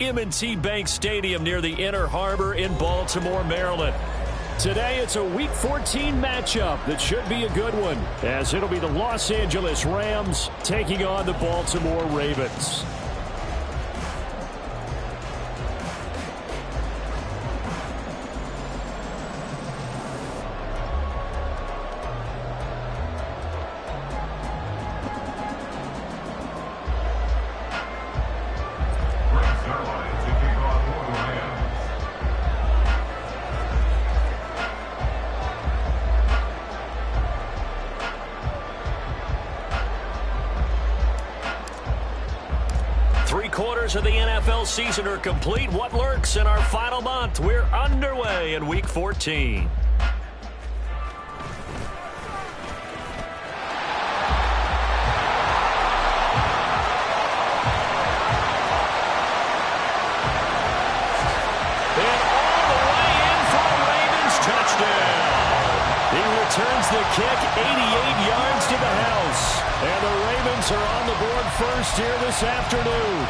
M&T Bank Stadium near the Inner Harbor in Baltimore, Maryland. Today, it's a Week 14 matchup that should be a good one, as it'll be the Los Angeles Rams taking on the Baltimore Ravens. Three-quarters of the NFL season are complete. What lurks in our final month? We're underway in Week 14. Returns the kick 88 yards to the house. And the Ravens are on the board first here this afternoon.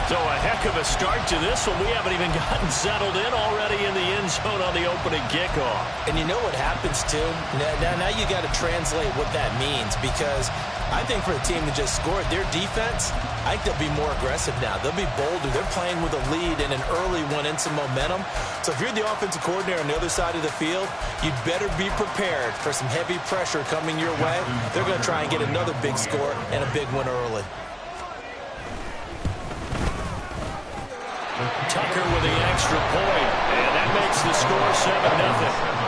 So a heck of a start to this one. We haven't even gotten settled in already in the end zone on the opening kickoff. And you know what happens, too? Now you got to translate what that means, because I think for a team that just scored, their defense, I think they'll be more aggressive now. They'll be bolder. They're playing with a lead and an early one and some momentum. So if you're the offensive coordinator on the other side of the field, you'd better be prepared for some heavy pressure coming your way. They're going to try and get another big score and a big one early. Tucker with the extra point, and that makes the score 7-0.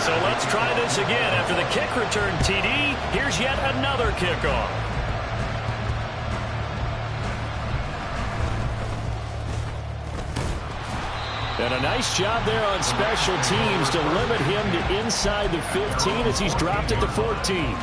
So let's try this again. After the kick return TD, here's yet another kickoff. And a nice job there on special teams to limit him to inside the 15 as he's dropped at the 14.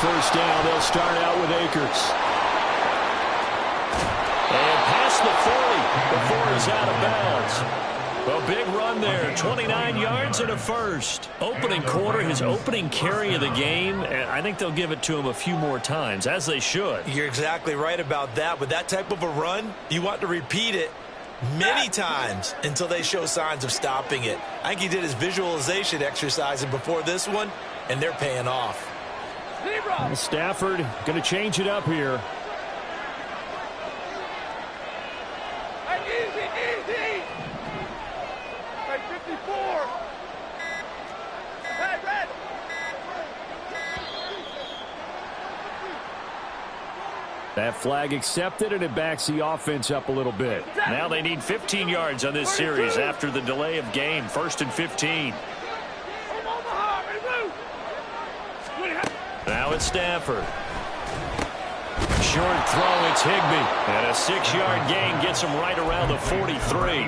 First down, they'll start out with Akers. And past the 40 before he's out of bounds. A big run there, 29 yards and a first. Opening quarter, his opening carry of the game, and I think they'll give it to him a few more times, as they should. You're exactly right about that. With that type of a run, you want to repeat it many times until they show signs of stopping it. I think he did his visualization exercising before this one, and they're paying off. Stafford going to change it up here. Easy. 54. Hey, red. That flag accepted, and it backs the offense up a little bit. Now they need 15 yards on this series after the delay of game. 1st and 15. Now it's Stafford. Short throw, it's Higbee. And a 6-yard gain gets him right around the 43.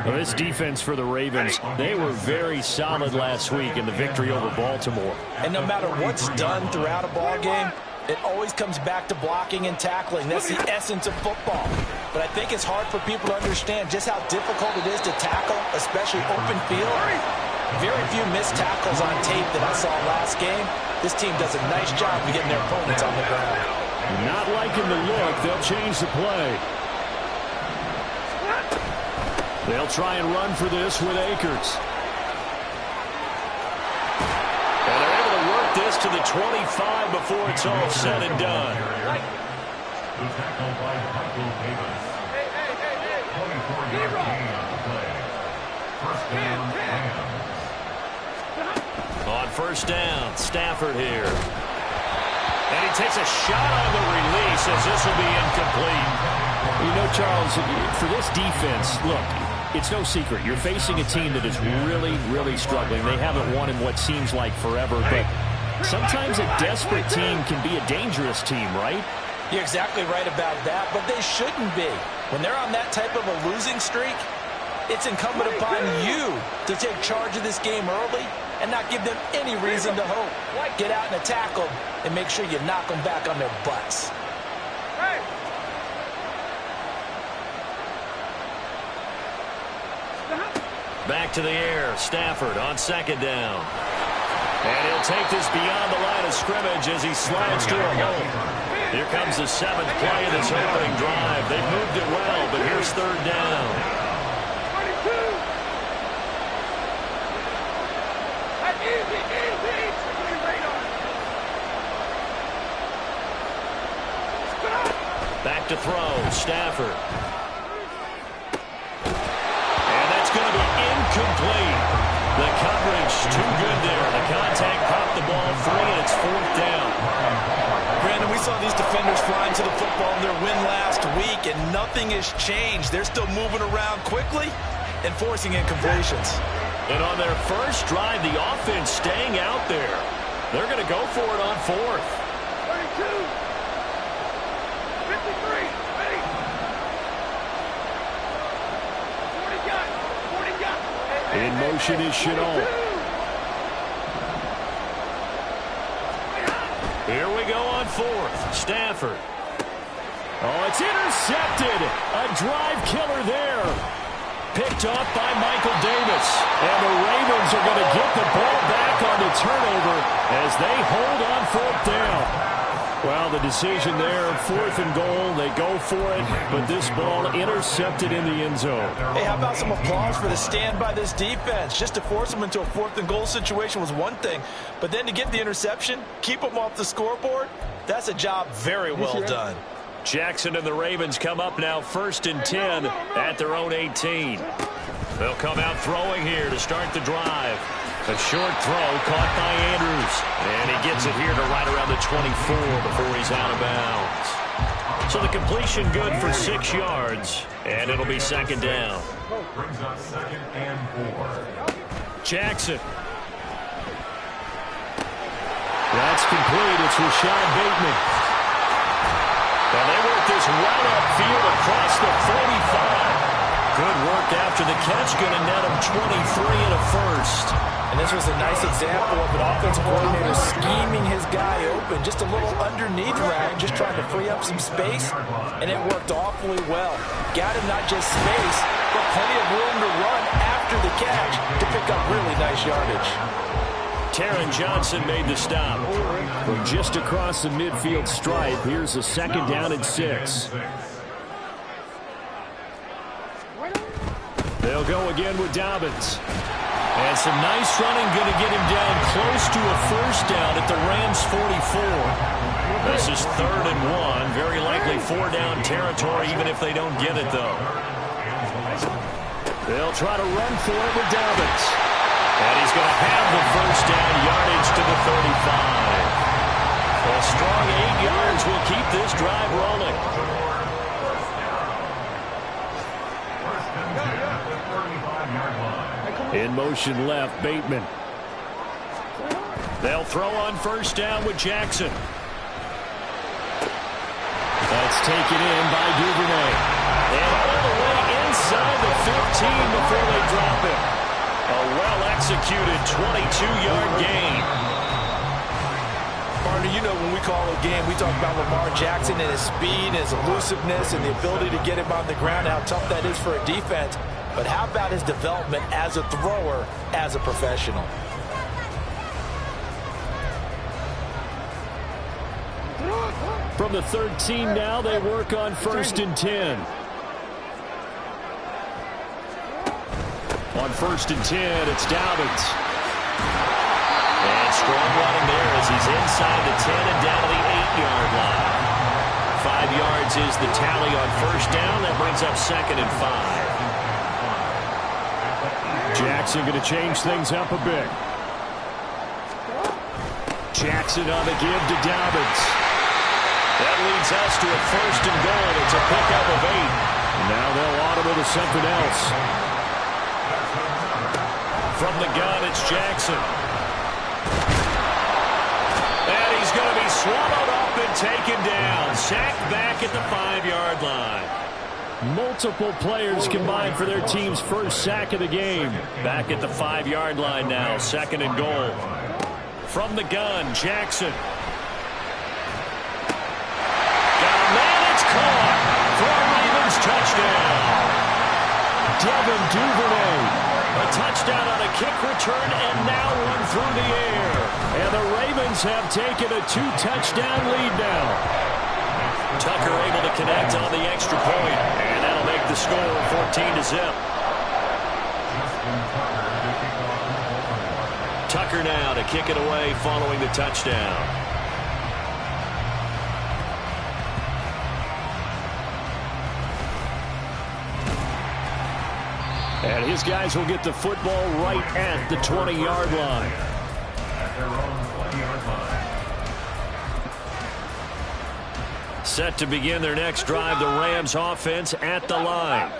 Well, this defense for the Ravens, they were very solid last week in the victory over Baltimore. And no matter what's done throughout a ball game, it always comes back to blocking and tackling. That's the essence of football. But I think it's hard for people to understand just how difficult it is to tackle, especially open field. Very few missed tackles on tape that I saw last game. This team does a nice job of getting their opponents on the ground. Not liking the look, they'll change the play. They'll try and run for this with Akers. And they're able to work this to the 25 before it's all said and done. On first down, Stafford here. And he takes a shot on the release as this will be incomplete. You know, Charles, for this defense, look, It's no secret. You're facing a team that is really, really struggling. They haven't won in what seems like forever, but sometimes a desperate team can be a dangerous team, right? You're exactly right about that, but they shouldn't be. When they're on that type of a losing streak, it's incumbent upon you to take charge of this game early and not give them any reason to hope. Get out and attack them and make sure you knock them back on their butts. Back to the air. Stafford on second down. And he'll take this beyond the line of scrimmage as he slides to a hole. Here comes the 7th play of this opening drive. They've moved it well, but here's third down. Back to throw. Stafford. And that's going to be incomplete. The coverage too good there. The contact popped the ball free, and it's fourth down. Brandon, we saw these defenders flying to the football in their win last week, and nothing has changed. They're still moving around quickly and forcing incompletions. And on their first drive, the offense staying out there. They're going to go for it on fourth. 32. 53. Ready. 40 got. In motion is Chenault. Here we go on fourth. Stafford. Oh, it's intercepted. A drive killer there. Picked off by Michael Davis. And the Ravens are going to get the ball back on the turnover as they hold on fourth down. Well, the decision there, 4th and goal. They go for it, but this ball intercepted in the end zone. Hey, how about some applause for the stand by this defense? Just to force them into a 4th and goal situation was one thing, but then to get the interception, keep them off the scoreboard, that's a job very well done. Jackson and the Ravens come up now 1st and 10 at their own 18. They'll come out throwing here to start the drive. A short throw caught by Andrews. And he gets it here to right around the 24 before he's out of bounds. So the completion good for 6 yards. And it'll be second down. Brings up 2nd and 4. Jackson. That's complete. It's Rashad Bateman. And they work this right upfield across the 45. Good work after the catch. Going to net him 23 and a first. And this was a nice example of an offensive coordinator scheming his guy open. Just a little underneath route, just trying to free up some space. And it worked awfully well. Got him not just space, but plenty of room to run after the catch to pick up really nice yardage. Taron Johnson made the stop. From just across the midfield stripe, here's a second down and 6. They'll go again with Dobbins. And some nice running, going to get him down close to a first down at the Rams 44. This is 3rd and 1. Very likely 4-down territory, even if they don't get it, though. They'll try to run for it with Dobbins. And he's going to have the first down, yardage to the 35. A strong 8 yards will keep this drive rolling. In motion left, Bateman. They'll throw on first down with Jackson. That's taken in by Duvernay. And all the way inside the 15 before they drop it. A well-executed 22-yard gain. Partner, you know when we call a game, we talk about Lamar Jackson and his speed, his elusiveness, and the ability to get him on the ground, how tough that is for a defense. But how about his development as a thrower, as a professional? From the 13 now, they work on 1st and 10. On 1st and 10, it's Dobbins. And strong running there as he's inside the 10 and down to the 8-yard line. 5 yards is the tally on first down. That brings up 2nd and 5. Jackson going to change things up a bit. Jackson on the give to Dobbins. That leads us to a 1st and goal. It's a pickup of 8. Now they'll audible to something else. From the gun, it's Jackson. And he's going to be swallowed up and taken down. Sacked back at the 5-yard line. Multiple players combined for their team's first sack of the game. Back at the 5-yard line now, 2nd and goal. From the gun, Jackson. Got a man, it's caught for a Ravens touchdown. Devin Duvernay. A touchdown on a kick return and now one through the air. And the Ravens have taken a 2-touchdown lead now. Tucker able to connect on the extra point, and that'll make the score 14-0. Tucker now to kick it away following the touchdown. And his guys will get the football right at the 20-yard line. At their own 20-yard line. Set to begin their next drive, the Rams offense at the line.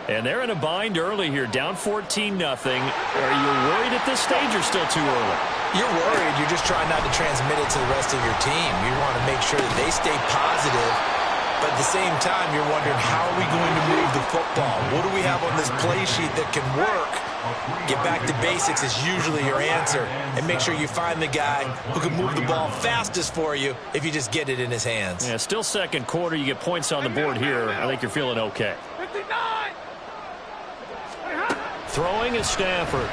And they're in a bind early here, down 14-0. Are you worried at this stage or still too early? You're worried. You're just trying not to transmit it to the rest of your team. You want to make sure that they stay positive. But at the same time, you're wondering, how are we going to move the football? What do we have on this play sheet that can work? Get back to basics is usually your answer. And make sure you find the guy who can move the ball fastest for you if you just get it in his hands. Yeah, still 2nd quarter. You get points on the board here. I think you're feeling okay. 59. Throwing is Stafford.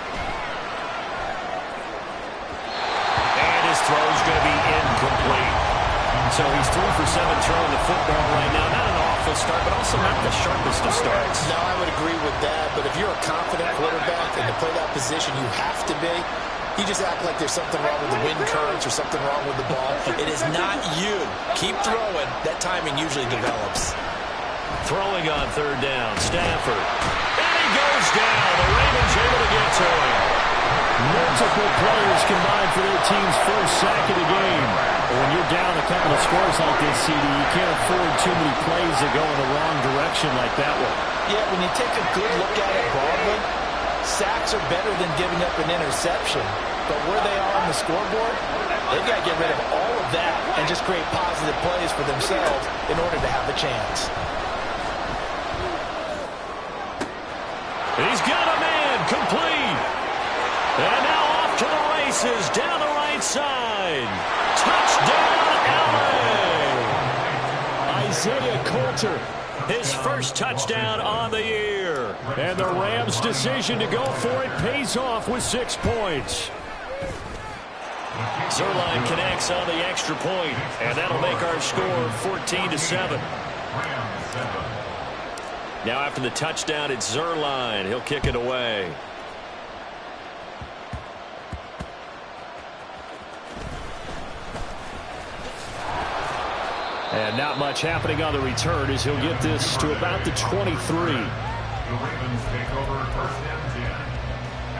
And his throw is going to be incomplete. So he's 3 for 7 throwing the football right now. Not an awful start, but also not the sharpest of starts. No, I would agree with that. But if you're a confident quarterback and to play that position, you have to be. You just act like there's something wrong with the wind currents or something wrong with the ball. It is not you. Keep throwing. That timing usually develops. Throwing on 3rd down, Stafford. And he goes down. The Ravens able to get to him. Multiple players combined for their team's first sack of the game. When you're down a couple of scores like this, CD, you can't afford too many plays that go in the wrong direction like that one. Yeah, when you take a good look at it broadly, sacks are better than giving up an interception. But where they are on the scoreboard, they've got to get rid of all of that and just create positive plays for themselves in order to have a chance. He's got a man, complete. And now off to the races, down the right side. Touchdown, LA! Isaiah Coulter. His first touchdown on the year. And the Rams' decision to go for it pays off with 6 points. Zerline connects on the extra point, and that'll make our score 14-7. Now after the touchdown, it's Zerline. He'll kick it away. And not much happening on the return as he'll get this to about the 23. The Ravens take over 1st and 10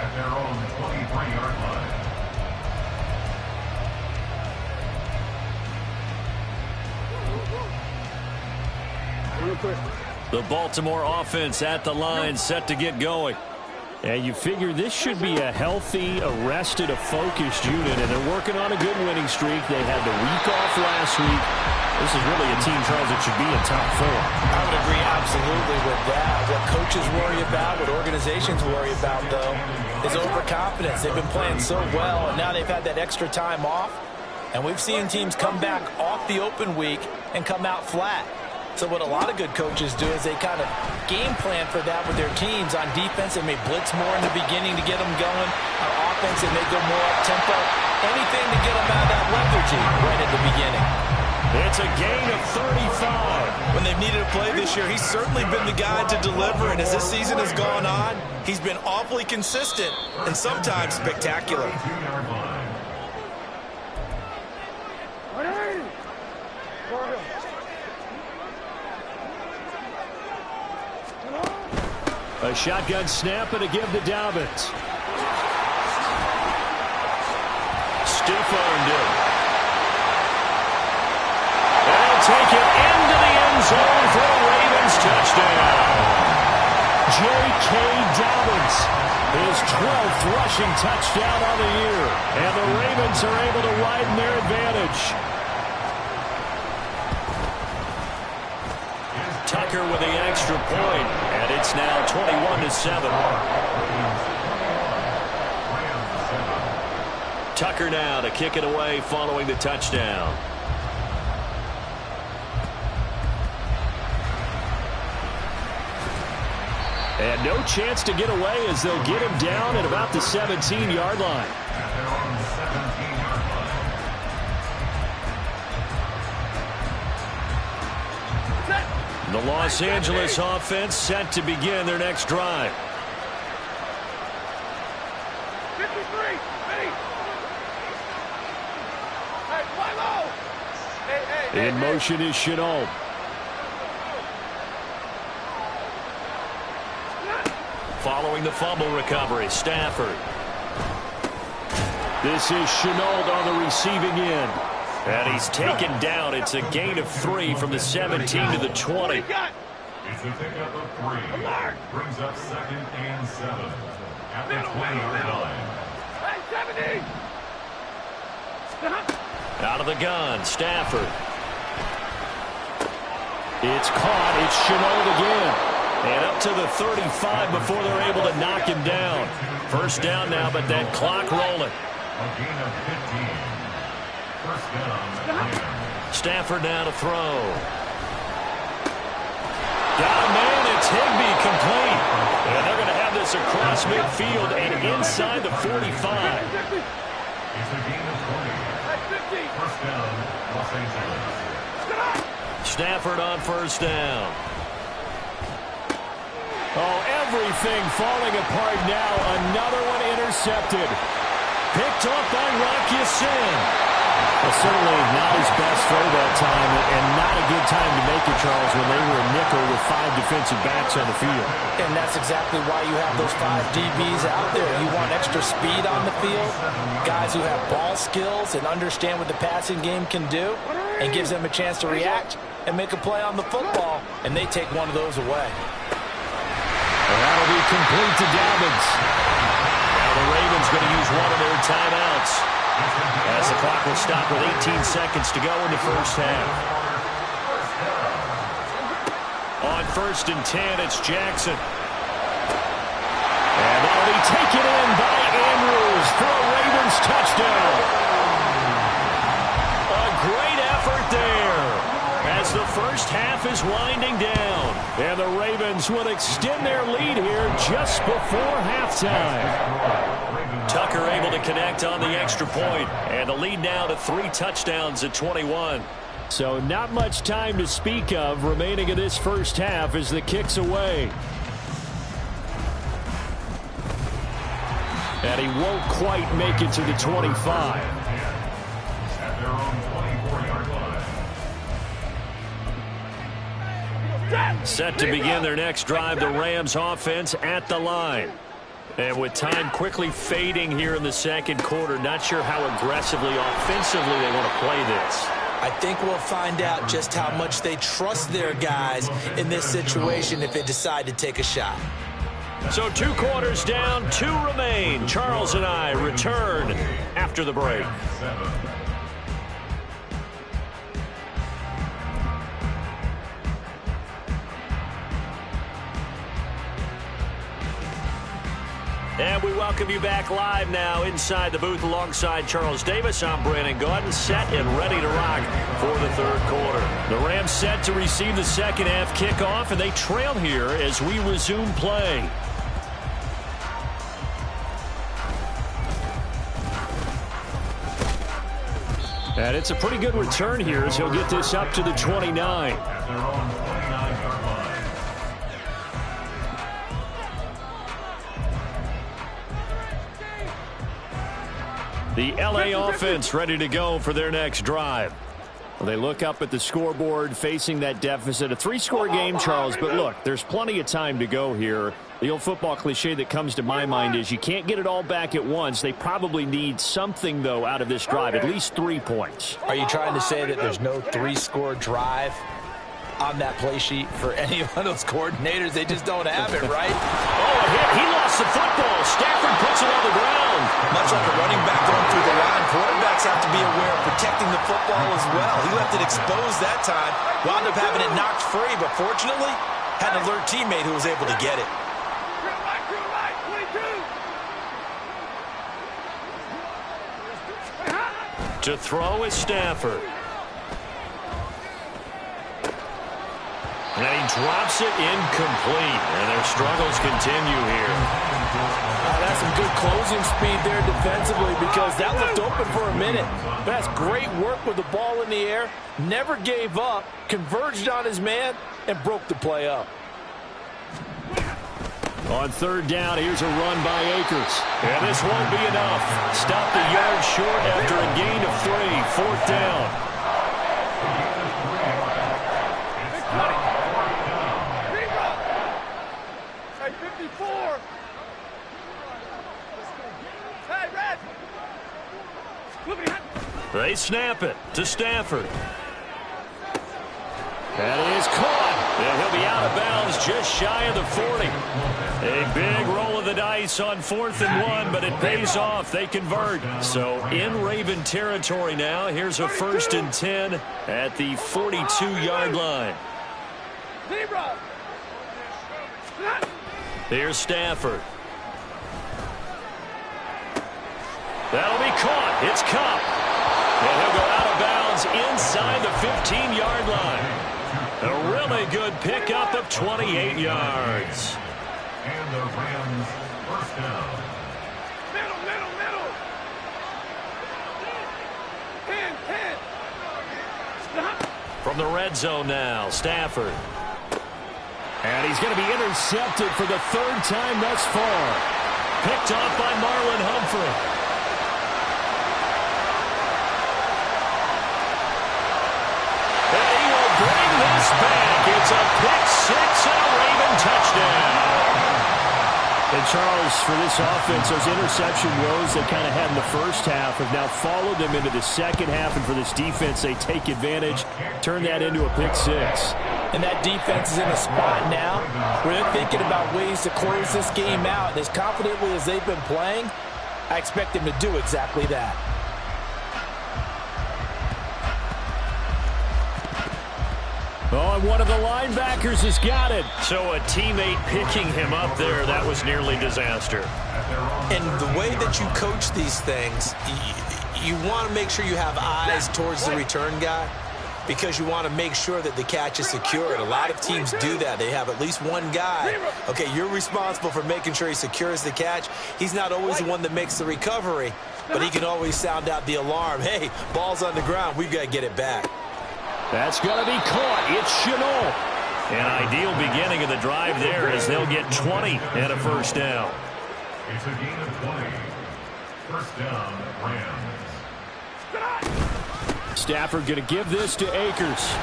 at their own 23-yard line. The Baltimore offense at the line, set to get going. And you figure this should be a healthy, arrested, a focused unit, and they're working on a good winning streak. They had the week off last week. This is really a team, Charles, that should be in top 4. I would agree absolutely with that. What coaches worry about, what organizations worry about, though, is overconfidence. They've been playing so well, and now they've had that extra time off. And we've seen teams come back off the open week and come out flat. So what a lot of good coaches do is they kind of game plan for that with their teams. On defense, they may blitz more in the beginning to get them going. On offense, they may go more up-tempo. Anything to get them out of that lethargy right at the beginning. It's a gain of 35. When they've needed a play this year, he's certainly been the guy to deliver. And as this season has gone on, he's been awfully consistent and sometimes spectacular. A shotgun snap and a give to Dobbins. Stiff-armed him. They'll take it into the end zone for a Ravens touchdown. J.K. Dobbins His 12th rushing touchdown on the year. And the Ravens are able to widen their advantage. Tucker with the extra point, and it's now 21-7. Tucker now to kick it away following the touchdown. And no chance to get away as they'll get him down at about the 17-yard line. The Los Angeles offense set to begin their next drive. 53, ready. In motion is Chenault. Following the fumble recovery, Stafford. This is Chenault on the receiving end. And he's taken down. It's a gain of 3 from the 17 to the 20. It's a pickup of 3. Brings up 2nd and 7. At the 20-yard line. Hey, 70. Out of the gun, Stafford. It's caught. It's Chenault again. And up to the 35 before they're able to knock him down. First down now, but that clock rolling. A gain of 15. First down. Stafford now to throw. Got a man. It's Higbee complete. And they're going to have this across midfield and inside the 45. It's a gain of 20. First down, Los Angeles. Stafford on first down. Oh, everything falling apart now. Another one intercepted. Picked off by Rocky Sin. Well, certainly not his best throw that time, and not a good time to make it, Charles, when they were a nickel with 5 defensive backs on the field. And that's exactly why you have those 5 DBs out there. You want extra speed on the field, guys who have ball skills and understand what the passing game can do, and gives them a chance to react and make a play on the football, and they take one of those away. And that'll be complete to Dobbins. Now the Ravens going to use one of their timeouts as the clock will stop with 18 seconds to go in the first half. On 1st and 10, it's Jackson. And that'll be taken in by Andrews for a Ravens touchdown. A great effort there as the first half is winding down. And the Ravens will extend their lead here just before halftime. Tucker able to connect on the extra point, and the lead now to 3 touchdowns at 21. So not much time to speak of remaining in this first half as the kick's away. And he won't quite make it to the 25. At their own 24-yard line. Set to begin their next drive, the Rams offense at the line. And with time quickly fading here in the second quarter, not sure how aggressively, offensively they want to play this. I think we'll find out just how much they trust their guys in this situation if they decide to take a shot. So 2 quarters down, 2 remain. Charles and I return after the break. And we welcome you back live now inside the booth alongside Charles Davis. I'm Brandon Gaudin, set and ready to rock for the third quarter. The Rams set to receive the second half kickoff, and they trail here as we resume play. And it's a pretty good return here as he'll get this up to the 29. At their own 29-yard line. The LA offense ready to go for their next drive. Well, they look up at the scoreboard facing that deficit. A 3-score game, Charles, but look, there's plenty of time to go here. The old football cliche that comes to my mind is you can't get it all back at once. They probably need something, though, out of this drive, at least 3 points. Are you trying to say that there's no 3-score drive on that play sheet for any one of those coordinators? They just don't have it, right? Oh, hit. He lost the football. Stafford puts it on the ground. Much like a running back going through the line, quarterbacks have to be aware of protecting the football as well. He left it exposed that time, wound up having it knocked free, but fortunately, had an alert teammate who was able to get it. Right, 22. To throw is Stafford. And he drops it incomplete. And their struggles continue here. That's some good closing speed there defensively because that looked open for a minute. That's great work with the ball in the air. Never gave up, converged on his man, and broke the play up. On third down, here's a run by Akers. And this won't be enough. Stop the yard short after a gain of 3. Fourth down. Hey, 54. Hey, Red. They snap it to Stafford. That is caught. And he'll be out of bounds just shy of the 40. A big roll of the dice on 4th and 1, but it pays off. They convert. So in Raven territory now. Here's a 1st and 10 at the 42-yard line. Zebra. Here's Stafford. That'll be caught. It's Cup. And he'll go out of bounds inside the 15-yard line. A really good pickup of 28 yards. And the Rams first down. Middle. 10. From the red zone now, Stafford. And he's going to be intercepted for the 3rd time thus far. Picked off by Marlon Humphrey. And he will bring this back. It's a pick 6 and a Raven touchdown. And Charles, for this offense, those interception woes they kind of had in the first half have now followed them into the second half. And for this defense, they take advantage, turn that into a pick 6. And that defense is in a spot now where they're thinking about ways to close this game out. And as confidently as they've been playing, I expect them to do exactly that. Oh, and one of the linebackers has got it. So a teammate picking him up there, that was nearly disaster. And the way that you coach these things, you want to make sure you have eyes towards the return guy because you want to make sure that the catch is secured. A lot of teams do that. They have at least one guy. Okay, you're responsible for making sure he secures the catch. He's not always the one that makes the recovery, but he can always sound out the alarm. Hey, ball's on the ground. We've got to get it back. That's going to be caught. It's Chenault. An ideal beginning of the drive there as they'll get 20 and a first down. It's a gain of 20. First down, Rams. Stafford going to give this to Akers.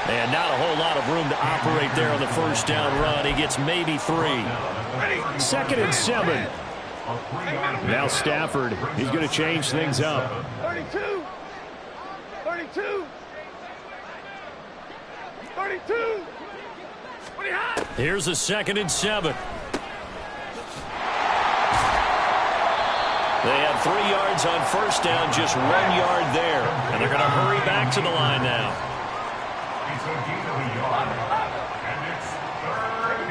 And not a whole lot of room to operate there on the first down run. He gets maybe 3. 2nd and 7. Now Stafford, he's going to change things up. 32. 32. 32. Here's a 2nd and 7. They have 3 yards on first down, just 1 yard there. And they're going to hurry back to the line now. It's a gain of a yard. And it's 3rd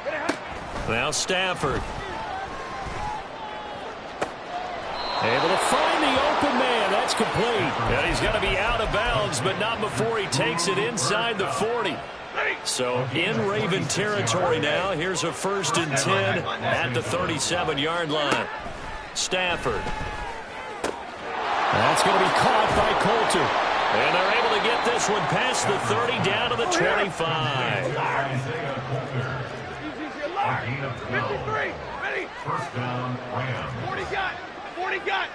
down. Now Stafford. Able to find the open man. That's complete. And he's going to be out of bounds, but not before he takes it inside the 40. So in Raven territory now. Here's a 1st and 10 at the 37-yard line. Stafford. That's going to be caught by Coulter. And they're able to get this one past the 30 down to the 25. A gain of 12. 53. Ready. First down, Rams. 40 got. 40 got.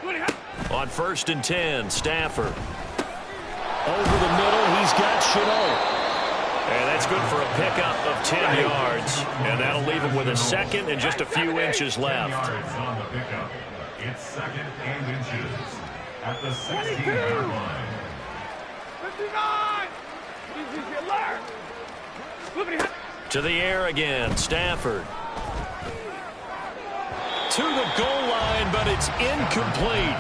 20 got. On 1st and 10, Stafford. Over the middle, he's got Chenault. And that's good for a pickup of 10 yards. And that'll leave him with a 2nd and just a few inches left. Yards on the pickup. It's 2nd and inches at the 16-yard line. 59. To the air again, Stafford. To the goal line, but it's incomplete.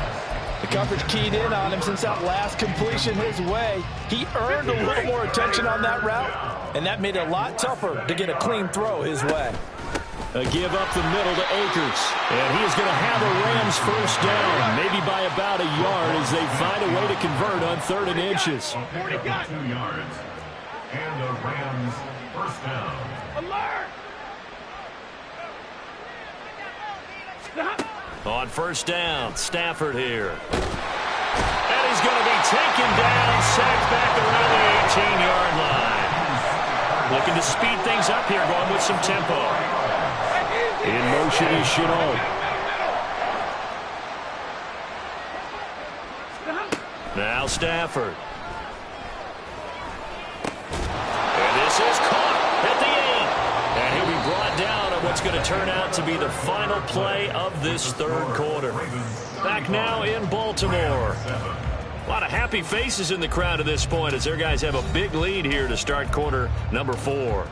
The coverage keyed in on him since that last completion his way. He earned a little more attention on that route, and that made it a lot tougher to get a clean throw his way. A give up the middle to Akers. And he is going to have a Rams first down, maybe by about a yard as they find a way to convert on 3rd and inches. 42 yards. And the Rams first down. Alert! On first down, Stafford here. And he's going to be taken down, sacked back around the 18-yard line. Looking to speed things up here, going with some tempo. In motion is Chenault. Now Stafford. And this is caught at the 8. And he'll be brought down on what's going to turn out to be the final play of this 3rd quarter. Back now in Baltimore. A lot of happy faces in the crowd at this point as their guys have a big lead here to start quarter number 4.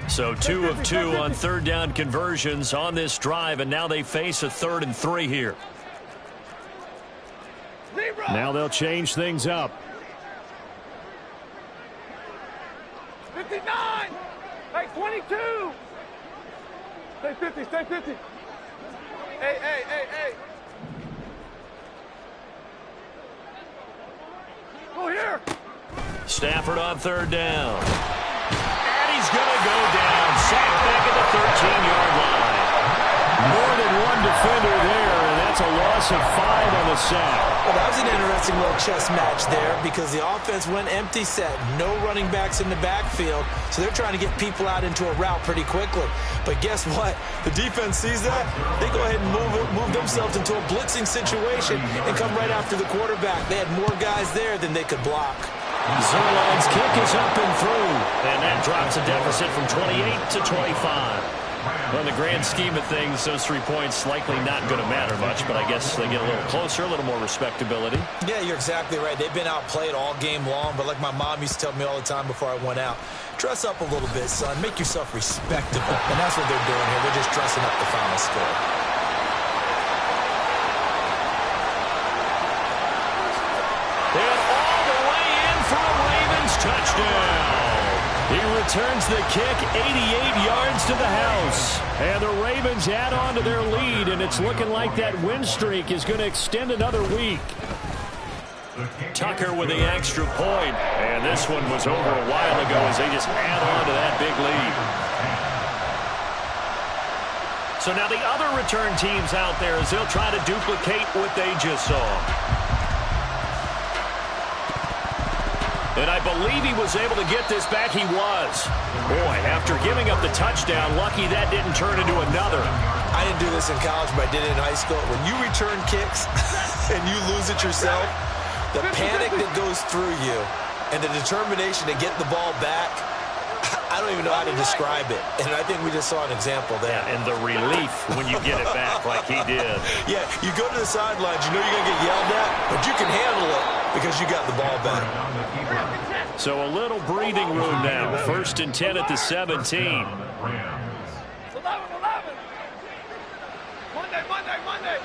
So 2 of 2 on 3rd down conversions on this drive, and now they face a 3rd and 3 here. Now they'll change things up. 59! Hey, 22! Stay 50, stay 50. Hey. Go here. Stafford on 3rd down. And he's going to go down. Sacked back at the 13-yard line. More than one defender there, and that's a loss of 5 on the sack. Well, that was an interesting little chess match there because the offense went empty set. No running backs in the backfield, so they're trying to get people out into a route pretty quickly. But guess what? The defense sees that. They go ahead and move themselves into a blitzing situation and come right after the quarterback. They had more guys there than they could block. Zerline's kick is up and through, and that drops a deficit from 28 to 25. Well, in the grand scheme of things, those 3 points likely not going to matter much, but I guess they get a little closer, a little more respectability. Yeah, you're exactly right. They've been outplayed all game long, but like my mom used to tell me all the time before I went out, dress up a little bit, son. Make yourself respectable. And that's what they're doing here. They're just dressing up the final score. And all the way in for a Ravens touchdown. He returns the kick 88 yards to the house. And the Ravens add on to their lead, and it's looking like that win streak is going to extend another week. Tucker with the extra point. And this one was over a while ago as they just add on to that big lead. So now the other return teams out there as they'll try to duplicate what they just saw. And I believe he was able to get this back. He was. Boy, after giving up the touchdown, lucky that didn't turn into another. I didn't do this in college, but I did it in high school. When you return kicks and you lose it yourself, the panic that goes through you and the determination to get the ball back, I don't even know how to describe it. And I think we just saw an example there. Yeah, and the relief when you get it back like he did. Yeah, you go to the sidelines, you know you're going to get yelled at, but you can handle it because you got the ball back. So a little breathing room now. 1st and 10 at the 17. 11. Monday.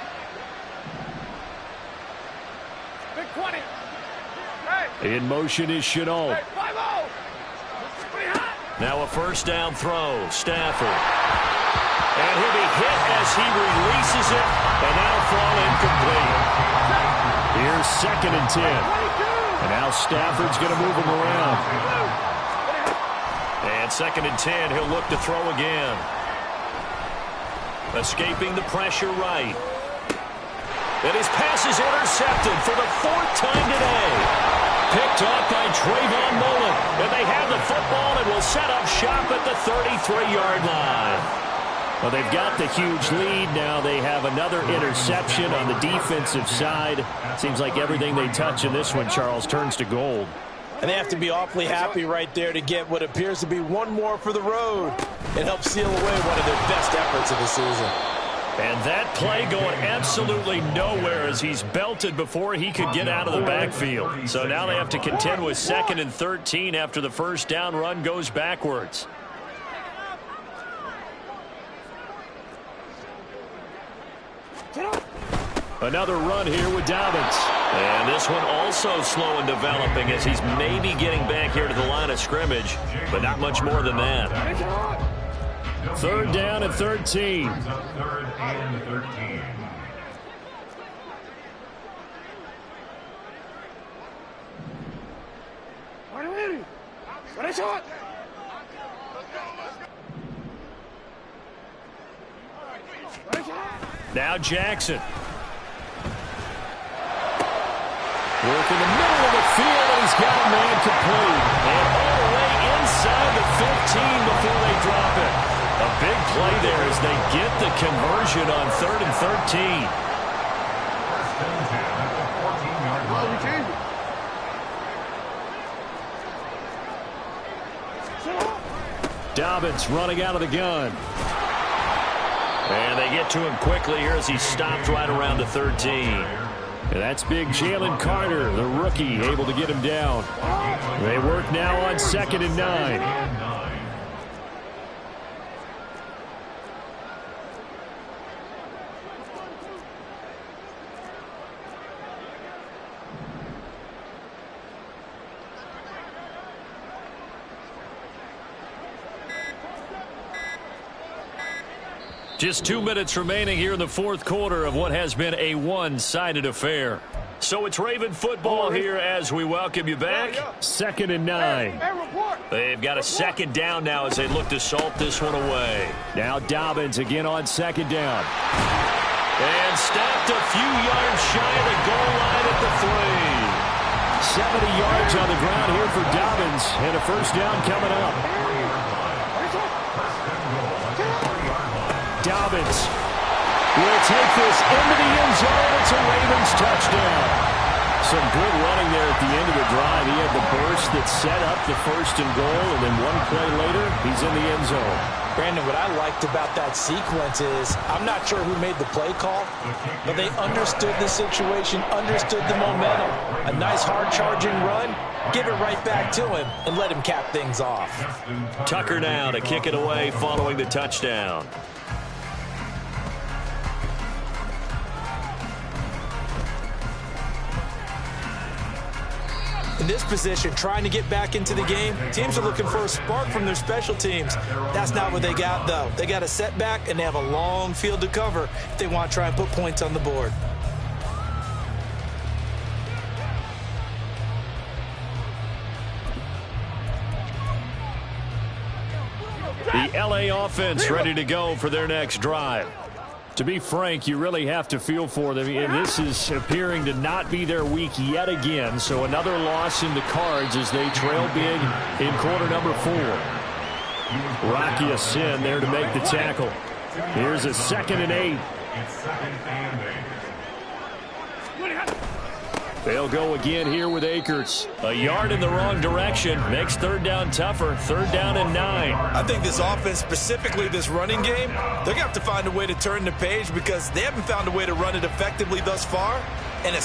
Big 20. Hey. In motion is Chenault. Hey, 5-0. Now a first down throw. Stafford. And he'll be hit as he releases it. And now fall incomplete. Here's 2nd and 10. And now Stafford's going to move him around. And 2nd and 10. He'll look to throw again. Escaping the pressure right. And his pass is intercepted for the 4th time today. Picked off by Trayvon Mullen. And they have the football and will set up shop at the 33-yard line. Well, they've got the huge lead. Now they have another interception on the defensive side. Seems like everything they touch in this one, Charles, turns to gold. And they have to be awfully happy right there to get what appears to be one more for the road and help seal away one of their best efforts of the season. And that play going absolutely nowhere as he's belted before he could get out of the backfield. So now they have to contend with 2nd and 13 after the first down run goes backwards. Another run here with Dobbins. And this one also slow in developing as he's maybe getting back here to the line of scrimmage, but not much more than that. 3rd down and 13. 3rd and 13. Now Jackson. Work in the middle of the field, and he's got a man complete. And all the way inside the 15 before they drop it. A big play there as they get the conversion on 3rd and 13. First and 10 at the 14-yard line. Dobbins running out of the gun. And they get to him quickly here as he stopped right around the 13. And that's big Jalen Carter, the rookie, able to get him down. They work now on 2nd and 9. Just 2 minutes remaining here in the 4th quarter of what has been a one-sided affair. So it's Raven football here as we welcome you back. 2nd and 9. They've got a 2nd down now as they look to salt this one away. Now Dobbins again on 2nd down. And stopped a few yards shy of the goal line at the 3. 70 yards on the ground here for Dobbins, and a first down coming up. Dobbins will take this into the end zone. It's a Ravens touchdown. Some good running there at the end of the drive. He had the burst that set up the 1st and goal, and then one play later, he's in the end zone. Brandon, what I liked about that sequence is I'm not sure who made the play call, but they understood the situation, understood the momentum. A nice hard-charging run, give it right back to him, and let him cap things off. Tucker now to kick it away following the touchdown. In this position, trying to get back into the game, teams are looking for a spark from their special teams. That's not what they got, though. They got a setback, and they have a long field to cover if they want to try and put points on the board. The LA offense ready to go for their next drive. To be frank, you really have to feel for them. And this is appearing to not be their week yet again. So another loss in the cards as they trail big in quarter number 4. Rocky Asin there to make the tackle. Here's a 2nd and 8. It's 2nd and 8. They'll go again here with Akers. A yard in the wrong direction makes 3rd down tougher. 3rd down and 9. I think this offense, specifically this running game, they're going to have to find a way to turn the page because they haven't found a way to run it effectively thus far.